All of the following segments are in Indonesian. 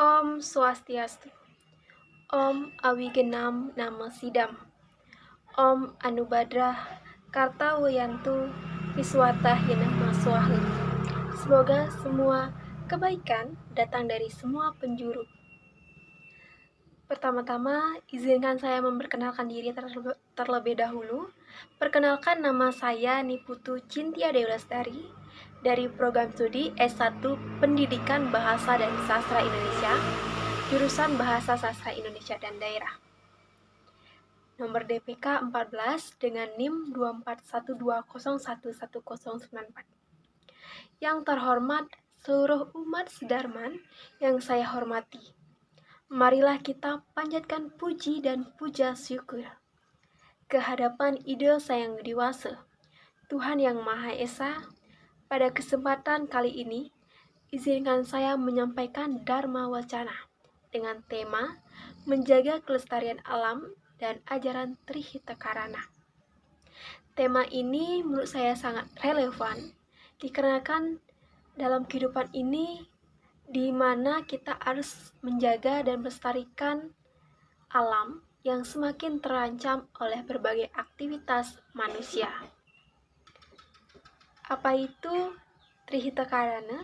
Om Swastiastu. Om Awigenam Nama Sidam. Om Anubadrah Kartawayantu Viswatah Yenama Swahu. Semoga semua kebaikan datang dari semua penjuru. Pertama-tama, izinkan saya memperkenalkan diri terlebih dahulu. Perkenalkan, nama saya Niputu Cynthia Dewi Lestari dari program studi S1 Pendidikan Bahasa dan Sastra Indonesia, jurusan Bahasa Sastra Indonesia dan Daerah. Nomor DPK 14 dengan NIM 24120111094. Yang terhormat seluruh umat Sedarman yang saya hormati. Marilah kita panjatkan puji dan puja syukur kehadapan Ide Sang Dewasa, Tuhan Yang Maha Esa. Pada kesempatan kali ini, izinkan saya menyampaikan Dharma Wacana dengan tema menjaga kelestarian alam dan ajaran Trihita-Karana. Tema ini menurut saya sangat relevan dikarenakan dalam kehidupan ini di mana kita harus menjaga dan melestarikan alam yang semakin terancam oleh berbagai aktivitas manusia. Apa itu Trihita-Karana?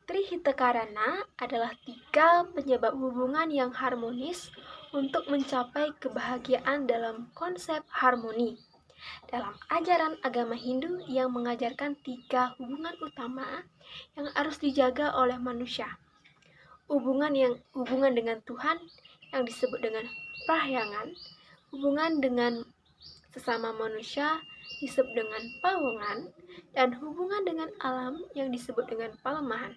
Trihita-Karana adalah 3 penyebab hubungan yang harmonis untuk mencapai kebahagiaan dalam konsep harmoni. Dalam ajaran agama Hindu yang mengajarkan 3 hubungan utama yang harus dijaga oleh manusia. Hubungan dengan Tuhan yang disebut dengan prahyangan, hubungan dengan sesama manusia disebut dengan pawongan, dan hubungan dengan alam yang disebut dengan palemahan.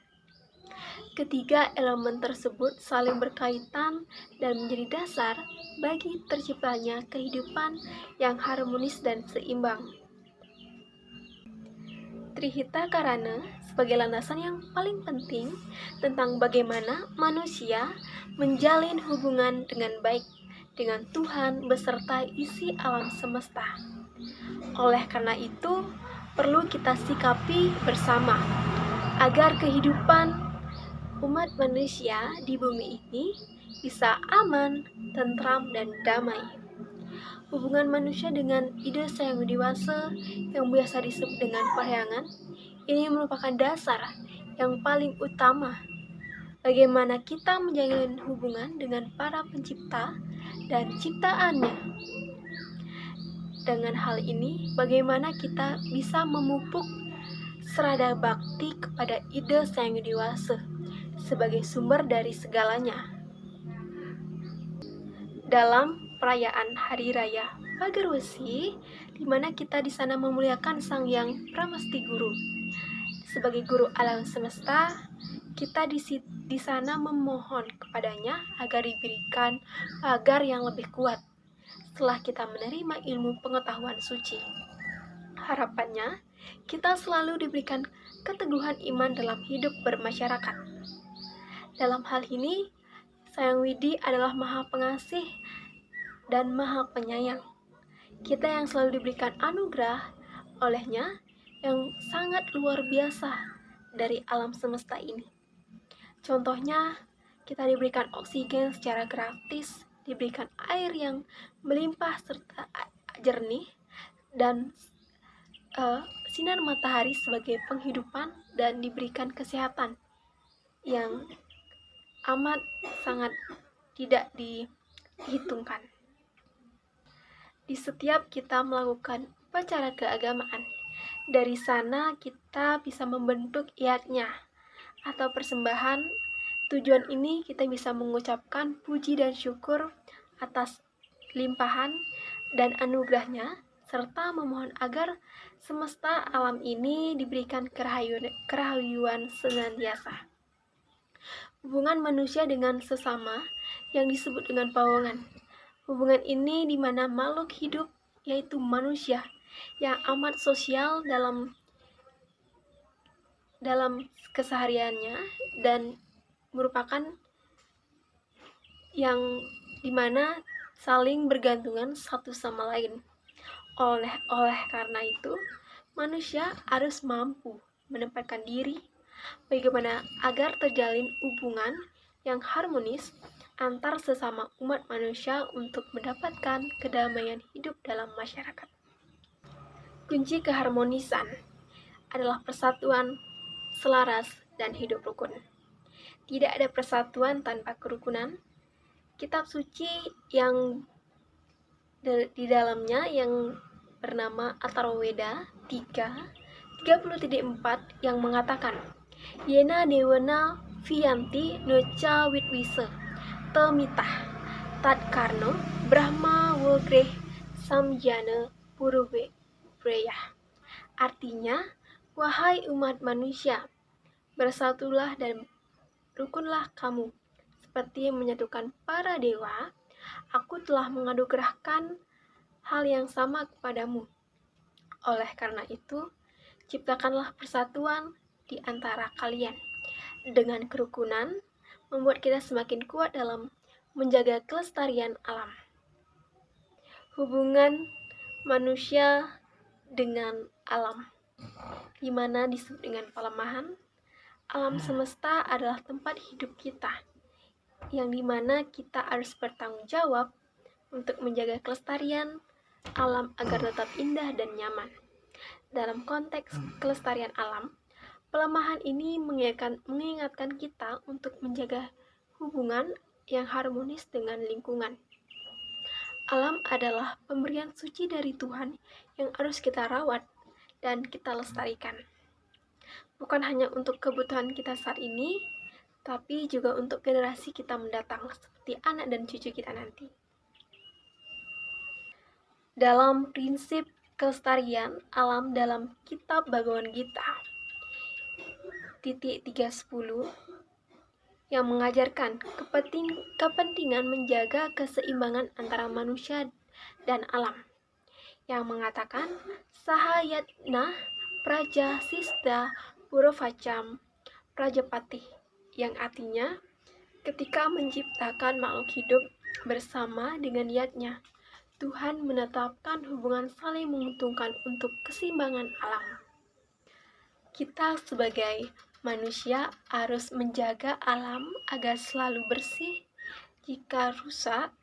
Ketiga elemen tersebut saling berkaitan dan menjadi dasar bagi terciptanya kehidupan yang harmonis dan seimbang. Trihita-Karana sebagai landasan yang paling penting tentang bagaimana manusia menjalin hubungan dengan baik dengan Tuhan beserta isi alam semesta. Oleh karena itu, perlu kita sikapi bersama agar kehidupan umat manusia di bumi ini bisa aman, tentram, dan damai. Hubungan manusia dengan Ide Sang Dewasa yang biasa disebut dengan prahyangan ini merupakan dasar yang paling utama bagaimana kita menjalin hubungan dengan para pencipta dan ciptaannya. Dengan hal ini, bagaimana kita bisa memupuk serada bakti kepada Ide Sang Dewasa sebagai sumber dari segalanya. Dalam perayaan Hari Raya Pagar Wesi, di mana kita di sana memuliakan Sang Yang Pramesti Guru sebagai guru alam semesta, kita di sana memohon kepadanya agar diberikan pagar yang lebih kuat setelah kita menerima ilmu pengetahuan suci. Harapannya, kita selalu diberikan keteguhan iman dalam hidup bermasyarakat. Dalam hal ini, Sang Widi adalah Maha Pengasih dan Maha Penyayang. Kita yang selalu diberikan anugerah olehnya yang sangat luar biasa dari alam semesta ini. Contohnya, kita diberikan oksigen secara gratis, diberikan air yang melimpah serta jernih, dan sinar matahari sebagai penghidupan, dan diberikan kesehatan yang amat sangat tidak dihitungkan. Di setiap kita melakukan upacara keagamaan, dari sana kita bisa membentuk iatnya atau persembahan. Tujuan ini kita bisa mengucapkan puji dan syukur atas limpahan dan anugerahnya, serta memohon agar semesta alam ini diberikan kerahayuan senantiasa. Hubungan manusia dengan sesama yang disebut dengan pawongan. Hubungan ini di mana makhluk hidup, yaitu manusia, yang amat sosial dalam kesehariannya dan merupakan yang dimana saling bergantungan satu sama lain. Oleh karena itu, manusia harus mampu menempatkan diri bagaimana agar terjalin hubungan yang harmonis antar sesama umat manusia untuk mendapatkan kedamaian hidup dalam masyarakat. Kunci keharmonisan adalah persatuan, selaras, dan hidup rukun. Tidak ada persatuan tanpa kerukunan. Kitab suci yang di dalamnya yang bernama Atharwaveda 30.4 yang mengatakan, Yena Dewena Viyanti Noca Witwise Temitah Tatkarno Brahma Wogreh Samjana Purwe Preyah. Artinya, wahai umat manusia, bersatulah dan rukunlah kamu. Seperti menyatukan para dewa, aku telah menganugerahkan hal yang sama kepadamu. Oleh karena itu, ciptakanlah persatuan di antara kalian. Dengan kerukunan, membuat kita semakin kuat dalam menjaga kelestarian alam. Hubungan manusia dengan alam, di mana disebut dengan pelemahan, alam semesta adalah tempat hidup kita, yang dimana kita harus bertanggung jawab untuk menjaga kelestarian alam agar tetap indah dan nyaman. Dalam konteks kelestarian alam, pelemahan ini mengingatkan kita untuk menjaga hubungan yang harmonis dengan lingkungan. Alam adalah pemberian suci dari Tuhan yang harus kita rawat dan kita lestarikan. Bukan hanya untuk kebutuhan kita saat ini, tapi juga untuk generasi kita mendatang, seperti anak dan cucu kita nanti. Dalam prinsip kelestarian alam dalam kitab Bhagavad Gita, titik 310, yang mengajarkan kepentingan menjaga keseimbangan antara manusia dan alam, yang mengatakan Sahayatna Praja Sista Purovacam Prajapati, yang artinya ketika menciptakan makhluk hidup bersama dengan niatnya, Tuhan menetapkan hubungan saling menguntungkan untuk keseimbangan alam. Kita sebagai manusia harus menjaga alam agar selalu bersih. Jika rusak,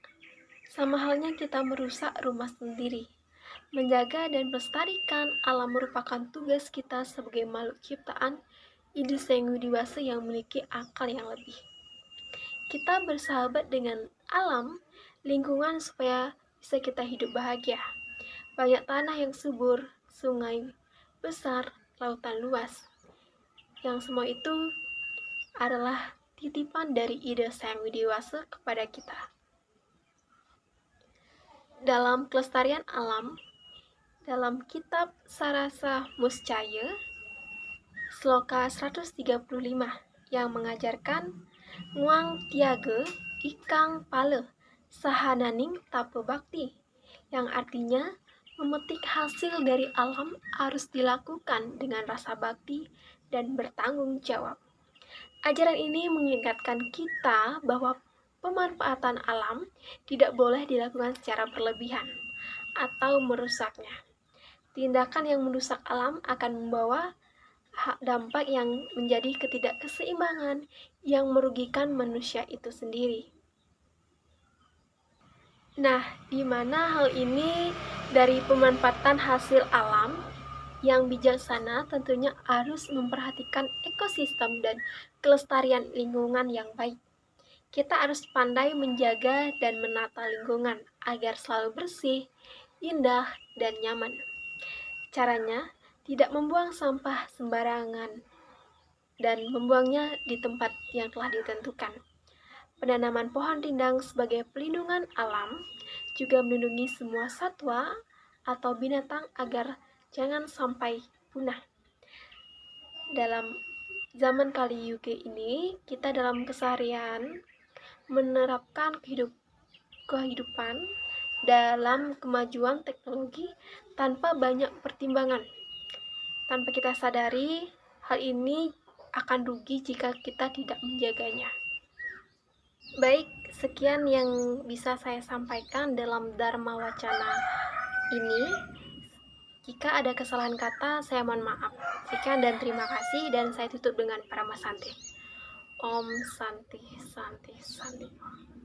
sama halnya kita merusak rumah sendiri. Menjaga dan melestarikan alam merupakan tugas kita sebagai makhluk ciptaan Idus Yang Widiwasa yang memiliki akal yang lebih. Kita bersahabat dengan alam, lingkungan supaya bisa kita hidup bahagia. Banyak tanah yang subur, sungai besar, lautan luas. Yang semua itu adalah titipan dari Ida Sang Widiwasa kepada kita. Dalam kelestarian alam, dalam kitab Sarasa Muscaya, Sloka 135 yang mengajarkan Nguang Tiaga Ikang Pale Sahananing Tape Bakti, yang artinya memetik hasil dari alam harus dilakukan dengan rasa bakti dan bertanggung jawab. Ajaran ini mengingatkan kita bahwa pemanfaatan alam tidak boleh dilakukan secara berlebihan atau merusaknya. Tindakan yang merusak alam akan membawa dampak yang menjadi ketidakseimbangan yang merugikan manusia itu sendiri. Nah, di mana hal ini dari pemanfaatan hasil alam yang bijaksana tentunya harus memperhatikan ekosistem dan kelestarian lingkungan yang baik. Kita harus pandai menjaga dan menata lingkungan agar selalu bersih, indah, dan nyaman. Caranya, tidak membuang sampah sembarangan dan membuangnya di tempat yang telah ditentukan. Penanaman pohon rindang sebagai pelindungan alam juga melindungi semua satwa atau binatang agar jangan sampai punah. Dalam zaman Kali Yuga ini, kita dalam keseharian menerapkan kehidupan dalam kemajuan teknologi tanpa banyak pertimbangan. Tanpa kita sadari, hal ini akan rugi jika kita tidak menjaganya. Baik, sekian yang bisa saya sampaikan dalam Dharma Wacana ini. Jika ada kesalahan kata, saya mohon maaf. Sekian dan terima kasih, dan saya tutup dengan Paramasanti. Om Santi Santi Santi.